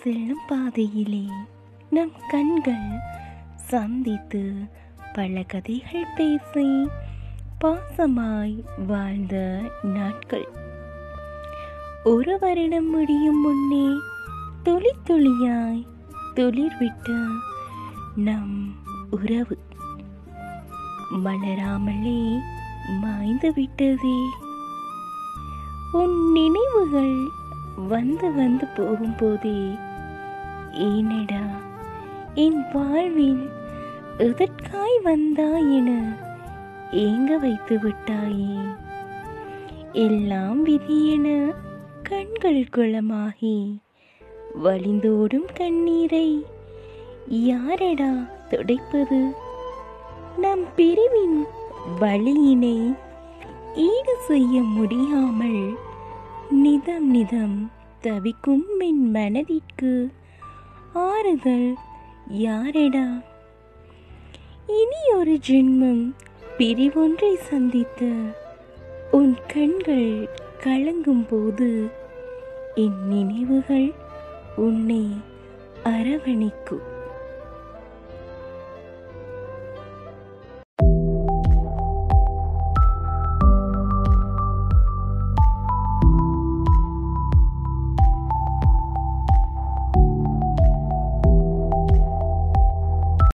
செல்லும் பாதையிலே நம் கண்கள் சந்தித்து பல கதைகள் பேசி பாசமாய் வாழ்ந்த நாட்கள். ஒரு வருடம் முடியும் முன்னே துளி துளியாய் துளிர்விட்ட நம் உறவு மலராமலே மாய்ந்து விட்டதே. உன் நினைவுகள் வந்து வந்து போகும்போதே ஏனடா என் வாழ்வில் எதற்காய் வந்தாய் என ஏங்க வைத்து விட்டாயே. எல்லாம் விதியென கண்கள் குளமாகி வழிந்தோடும் கண்ணீரை யாரடா துடைப்பது? நம் பிரிவின் வலியினை ஈடு செய்ய முடியாமல் நிதம் நிதம் தவிக்கும் என் மனதிற்கு ஆறுதல் யாரடா? இனி ஒரு ஜென்மம் பிரிவொன்றை சந்தித்த உன் கண்கள் கலங்கும் போது என் நினைவுகள் உன்னை அரவணைக்கும்.